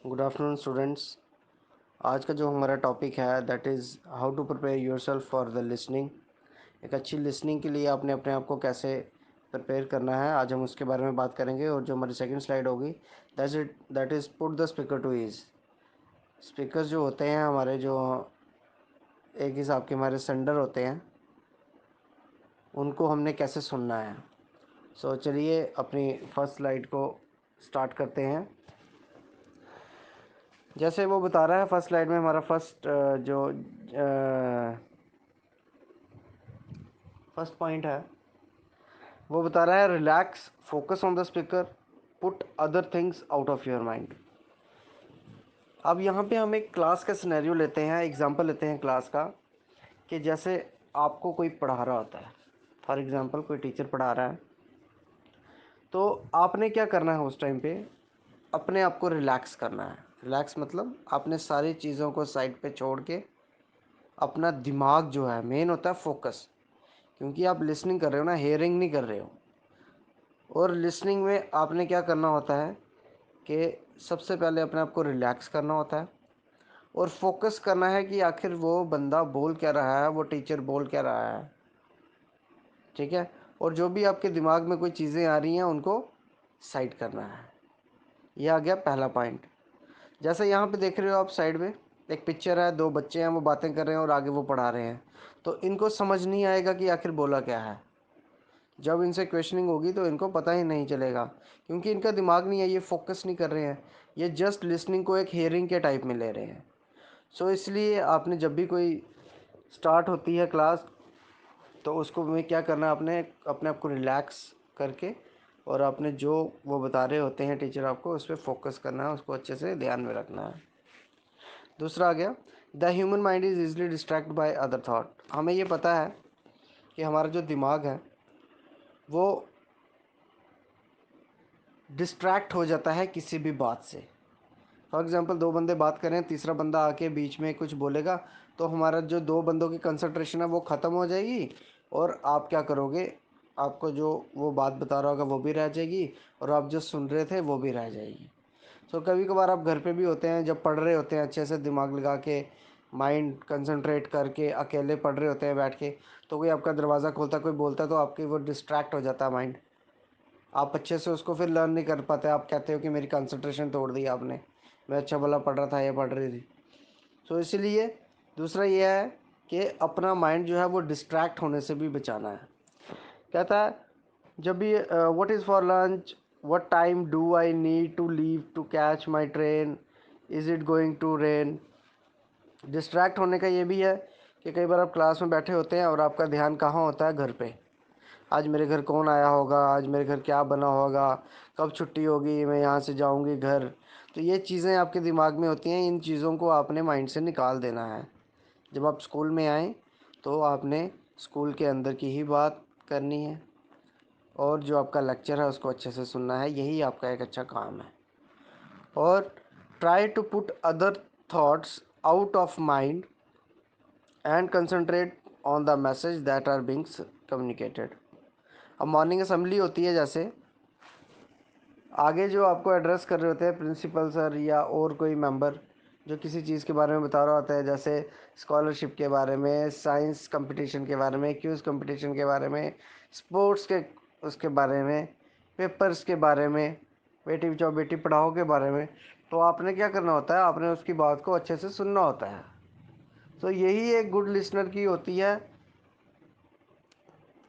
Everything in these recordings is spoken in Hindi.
Good afternoon students. आज का जो हमारा टॉपिक है that is how to prepare yourself for the listening. एक अच्छी लिसनिंग के लिए आपने अपने आप को कैसे प्रिपेयर करना है, आज हम उसके बारे में बात करेंगे। और जो हमारी सेकंड स्लाइड होगी that is put the speaker to ease. Speakers जो होते हैं हमारे, जो एक हिसाब के हमारे सेंडर होते हैं, उनको हमने कैसे सुनना है। चलिए अपनी फर्स्ट स्लाइड को स्टार्ट करते हैं। जैसे वो बता रहा है फर्स्ट स्लाइड में, हमारा जो फर्स्ट पॉइंट है वो बता रहा है relax, focus on the speaker, put other things out of your mind. अब यहाँ पे हम एक क्लास का सिनेरियो लेते हैं, एग्जांपल लेते हैं क्लास का, कि जैसे आपको कोई पढ़ा रहा होता है। फॉर एग्जांपल कोई टीचर पढ़ा रहा है, तो आपने क्या करना है उस टाइम पे, अपने आप को रिलैक्स करना है। रिलैक्स मतलब आपने सारी चीज़ों को साइड पे छोड़ के अपना दिमाग जो है, मेन होता है फोकस, क्योंकि आप लिसनिंग कर रहे हो ना, हेयरिंग नहीं कर रहे हो। और लिसनिंग में आपने क्या करना होता है कि सबसे पहले अपने आप को रिलैक्स करना होता है और फोकस करना है कि आखिर वो बंदा बोल क्या रहा है, वो टीचर बोल क्या रहा है। ठीक है। और जो भी आपके दिमाग में कोई चीज़ें आ रही हैं उनको साइड करना है। ये आ गया पहला पॉइंट। जैसे यहाँ पे देख रहे हो आप साइड में एक पिक्चर है, दो बच्चे हैं, वो बातें कर रहे हैं और आगे वो पढ़ा रहे हैं। तो इनको समझ नहीं आएगा कि आखिर बोला क्या है। जब इनसे क्वेश्चनिंग होगी तो इनको पता ही नहीं चलेगा, क्योंकि इनका दिमाग नहीं है, ये फोकस नहीं कर रहे हैं, ये जस्ट लिसनिंग को एक हेयरिंग के टाइप में ले रहे हैं। इसलिए आपने जब भी कोई स्टार्ट होती है क्लास, तो उसको में क्या करना है, आपने अपने आप को रिलैक्स करके और आपने जो वो बता रहे होते हैं टीचर आपको, उस पर फोकस करना है, उसको अच्छे से ध्यान में रखना है। दूसरा आ गया, the human mind is easily distract by other thought. हमें ये पता है कि हमारा जो दिमाग है वो डिस्ट्रैक्ट हो जाता है किसी भी बात से। फॉर एग्ज़ाम्पल दो बंदे बात करें, तीसरा बंदा आके बीच में कुछ बोलेगा, तो हमारा जो दो बंदों की कंसंट्रेशन है वो ख़त्म हो जाएगी। और आप क्या करोगे, आपको जो वो बात बता रहा होगा वो भी रह जाएगी और आप जो सुन रहे थे वो भी रह जाएगी। कभी कभार आप घर पे भी होते हैं, जब पढ़ रहे होते हैं अच्छे से दिमाग लगा के, माइंड कंसंट्रेट करके अकेले पढ़ रहे होते हैं बैठ के, तो कोई आपका दरवाज़ा खोलता, कोई बोलता है, तो आपकी वो डिस्ट्रैक्ट हो जाता है माइंड। आप अच्छे से उसको फिर लर्न नहीं कर पाते, आप कहते हो कि मेरी कंसंट्रेशन तोड़ दी आपने, मैं अच्छा भला पढ़ रहा था, ये पढ़ रही थी। इसलिए दूसरा ये है कि अपना माइंड जो है वो डिस्ट्रैक्ट होने से भी बचाना है। कहता है जब भी what is for lunch, what time do I need to leave to catch my train, is it going to rain. Distract होने का ये भी है कि कई बार आप क्लास में बैठे होते हैं और आपका ध्यान कहाँ होता है, घर पे। आज मेरे घर कौन आया होगा, आज मेरे घर क्या बना होगा, कब छुट्टी होगी, मैं यहाँ से जाऊँगी घर। तो ये चीज़ें आपके दिमाग में होती हैं, इन चीज़ों को आपने माइंड से निकाल देना है। जब आप स्कूल में आएँ तो आपने स्कूल के अंदर की ही बात करनी है और जो आपका लेक्चर है उसको अच्छे से सुनना है, यही आपका एक अच्छा काम है। और try to put other thoughts out of mind and concentrate on the message that are being communicated. अब मॉर्निंग असेंबली होती है, जैसे आगे जो आपको एड्रेस कर रहे होते हैं प्रिंसिपल सर या और कोई मेंबर, जो किसी चीज़ के बारे में बता रहा होता है, जैसे स्कॉलरशिप के बारे में, साइंस कंपटीशन के बारे में, क्विज़ कंपटीशन के बारे में, स्पोर्ट्स के उसके बारे में, पेपर्स के बारे में, बेटी बचाओ बेटी पढ़ाओ के बारे में। तो आपने क्या करना होता है, आपने उसकी बात को अच्छे से सुनना होता है। यही एक गुड लिसनर की होती है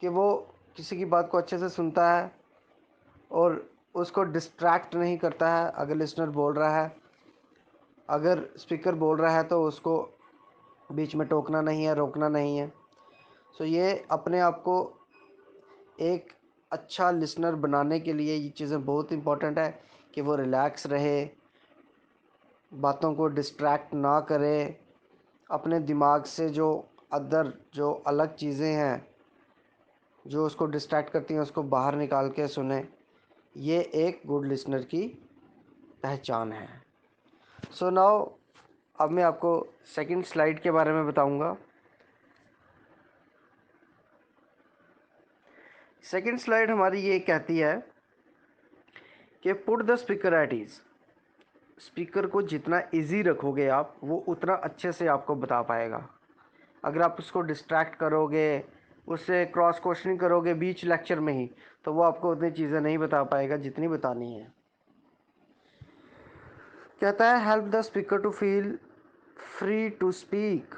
कि वो किसी की बात को अच्छे से सुनता है और उसको डिस्ट्रैक्ट नहीं करता है। अगर लिसनर बोल रहा है, अगर स्पीकर बोल रहा है, तो उसको बीच में टोकना नहीं है, रोकना नहीं है। ये अपने आप को एक अच्छा लिसनर बनाने के लिए ये चीज़ें बहुत इम्पोर्टेंट है कि वो रिलैक्स रहे, बातों को डिस्ट्रैक्ट ना करे, अपने दिमाग से जो अदर जो अलग चीज़ें हैं जो उसको डिस्ट्रैक्ट करती हैं उसको बाहर निकाल के सुने। ये एक गुड लिसनर की पहचान है। नाउ अब मैं आपको सेकंड स्लाइड के बारे में बताऊंगा। सेकंड स्लाइड हमारी ये कहती है कि put the speaker at ease. Speaker को जितना इजी रखोगे आप, वो उतना अच्छे से आपको बता पाएगा। अगर आप उसको डिस्ट्रैक्ट करोगे, उससे क्रॉस क्वेश्चनिंग करोगे बीच लेक्चर में ही, तो वो आपको उतनी चीज़ें नहीं बता पाएगा जितनी बतानी है। कहता है help the speaker to feel free to speak.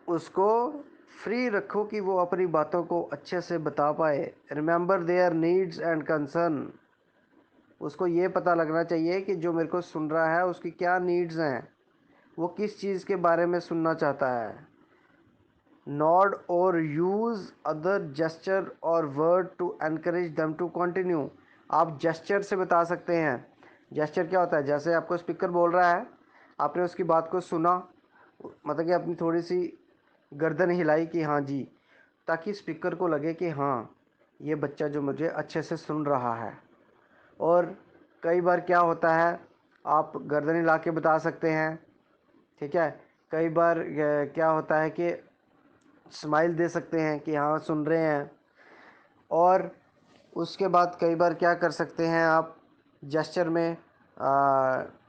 उसको फ्री रखो कि वो अपनी बातों को अच्छे से बता पाए। Remember there needs and concern. उसको ये पता लगना चाहिए कि जो मेरे को सुन रहा है उसकी क्या नीड्स हैं, वो किस चीज़ के बारे में सुनना चाहता है। नॉड और यूज़ अदर जेस्चर और word to encourage them to continue. आप जेस्चर से बता सकते हैं। जेस्चर क्या होता है? जैसे आपको स्पीकर बोल रहा है, आपने उसकी बात को सुना, मतलब कि अपनी थोड़ी सी गर्दन हिलाई कि हाँ जी, ताकि स्पीकर को लगे कि हाँ, ये बच्चा जो मुझे अच्छे से सुन रहा है। और कई बार क्या होता है, आप गर्दन हिला के बता सकते हैं, ठीक है। कई बार क्या होता है कि स्माइल दे सकते हैं कि हाँ सुन रहे हैं। और उसके बाद कई बार क्या कर सकते हैं आप जेस्चर में,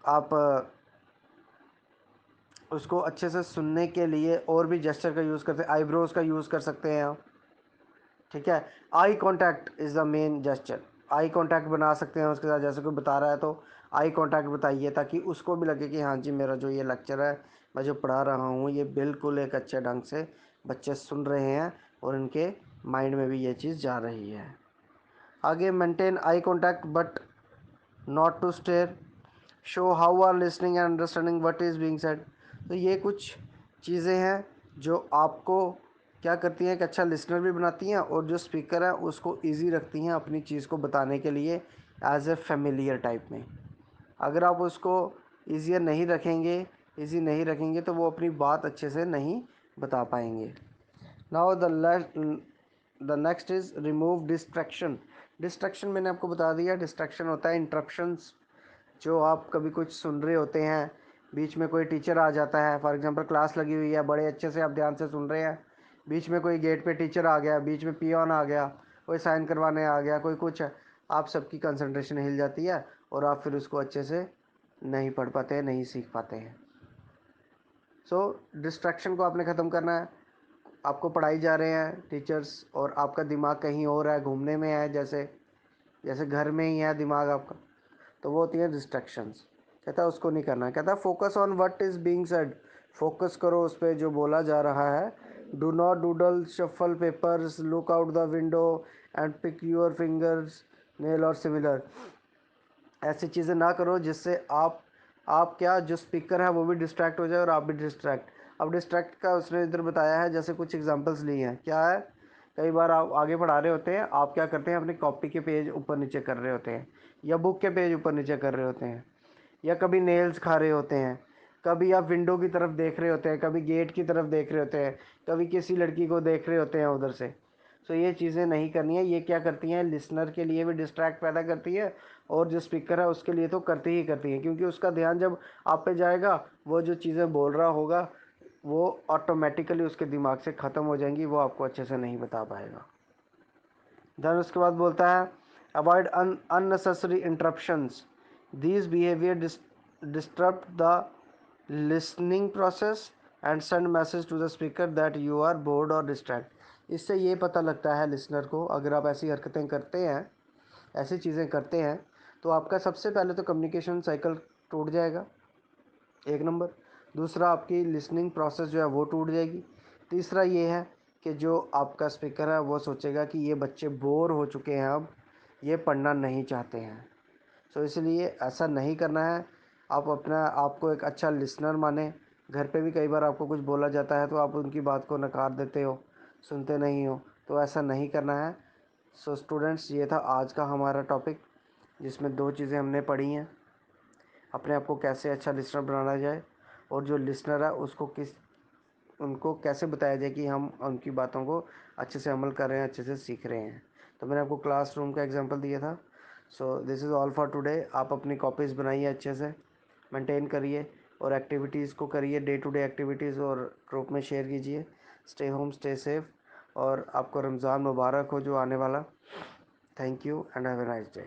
आप उसको अच्छे से सुनने के लिए और भी जेस्चर का यूज़ करते हैं। आईब्रोज का यूज़ कर सकते हैं आप, ठीक है। Eye contact is the main gesture. Eye contact बना सकते हैं उसके साथ, जैसे कोई बता रहा है तो आई कांटेक्ट बताइए, ताकि उसको भी लगे कि हाँ जी, मेरा जो ये लेक्चर है, मैं जो पढ़ा रहा हूँ, ये बिल्कुल एक अच्छे ढंग से बच्चे सुन रहे हैं और इनके माइंड में भी ये चीज़ जा रही है। आगे, maintain eye contact but not to stare, show how are listening and understanding what is being said. तो ये कुछ चीज़ें हैं जो आपको क्या करती हैं, एक अच्छा लिसनर भी बनाती हैं, और जो स्पीकर है उसको इजी रखती हैं अपनी चीज़ को बताने के लिए एज ए फेमिलियर टाइप में। अगर आप उसको ईजियर नहीं रखेंगे, इजी नहीं रखेंगे, तो वो अपनी बात अच्छे से नहीं बता पाएंगे। Now the next is remove distraction. Distraction मैंने आपको बता दिया। डिस्ट्रैक्शन होता है इंटरप्शंस। जो आप कभी कुछ सुन रहे होते हैं, बीच में कोई टीचर आ जाता है, फॉर एग्जांपल क्लास लगी हुई है, बड़े अच्छे से आप ध्यान से सुन रहे हैं, बीच में कोई गेट पे टीचर आ गया, बीच में पियोन आ गया, कोई साइन करवाने आ गया, कोई कुछ है, आप सबकी कंसंट्रेशन हिल जाती है और आप फिर उसको अच्छे से नहीं पढ़ पाते हैं, नहीं सीख पाते हैं। सो डिस्ट्रैक्शन को आपने ख़त्म करना है। आपको पढ़ाई जा रहे हैं टीचर्स और आपका दिमाग कहीं और है, घूमने में है, जैसे जैसे घर में ही है दिमाग आपका, तो वो होती है डिस्ट्रैक्शंस। कहता है उसको नहीं करना। कहता है focus on what is being said. Focus करो उस पर जो बोला जा रहा है। Do not doodle shuffle papers, look out the window and pick your fingers nail और सिमिलर। ऐसी चीज़ें ना करो जिससे आप क्या, जो स्पीकर है वो भी डिस्ट्रैक्ट हो जाए और आप भी डिस्ट्रैक्ट। अब डिस्ट्रैक्ट का उसने इधर बताया है, जैसे कुछ एग्जांपल्स ली हैं। क्या है, कई बार आप आगे पढ़ा रहे होते हैं, आप क्या करते हैं, अपनी कॉपी के पेज ऊपर नीचे कर रहे होते हैं, या बुक के पेज ऊपर नीचे कर रहे होते हैं, या कभी नेल्स खा रहे होते हैं, कभी आप विंडो की तरफ देख रहे होते हैं, कभी गेट की तरफ देख रहे होते हैं, कभी किसी लड़की को देख रहे होते हैं उधर से। सो ये चीज़ें नहीं करनी है। ये क्या करती हैं, लिसनर के लिए भी डिस्ट्रैक्ट पैदा करती है, और जो स्पीकर है उसके लिए तो करती ही करती है, क्योंकि उसका ध्यान जब आप पे जाएगा, वो जो चीज़ें बोल रहा होगा वो ऑटोमेटिकली उसके दिमाग से ख़त्म हो जाएंगी, वो आपको अच्छे से नहीं बता पाएगा। देन उसके बाद बोलता है avoid unnecessary interruptions, these behaviour disturb the listening process and send message to the speaker that you are bored और डिस्ट्रैक्ट। इससे ये पता लगता है लिसनर को, अगर आप ऐसी हरकतें करते हैं, ऐसी चीज़ें करते हैं, तो आपका सबसे पहले तो कम्युनिकेशन साइकिल टूट जाएगा, एक नंबर। दूसरा, आपकी लिसनिंग प्रोसेस जो है वो टूट जाएगी। तीसरा ये है कि जो आपका स्पीकर है वो सोचेगा कि ये बच्चे बोर हो चुके हैं, अब ये पढ़ना नहीं चाहते हैं। सो इसलिए ऐसा नहीं करना है। आप अपना आपको एक अच्छा लिसनर माने। घर पे भी कई बार आपको कुछ बोला जाता है तो आप उनकी बात को नकार देते हो, सुनते नहीं हो, तो ऐसा नहीं करना है। सो स्टूडेंट्स, ये था आज का हमारा टॉपिक, जिसमें दो चीज़ें हमने पढ़ी हैं। अपने आप को कैसे अच्छा लिसनर बनाना जाए, और जो लिसनर है उसको उनको कैसे बताया जाए कि हम उनकी बातों को अच्छे से अमल कर रहे हैं, अच्छे से सीख रहे हैं। तो मैंने आपको क्लासरूम का एग्जांपल दिया था। So this is all for today. आप अपनी कॉपीज़ बनाइए, अच्छे से मेंटेन करिए, और एक्टिविटीज़ को करिए, डे टू डे एक्टिविटीज़, और ग्रुप में शेयर कीजिए। स्टे होम, स्टे सेफ, और आपको रमज़ान मुबारक हो जो आने वाला। Thank you and have a nice day.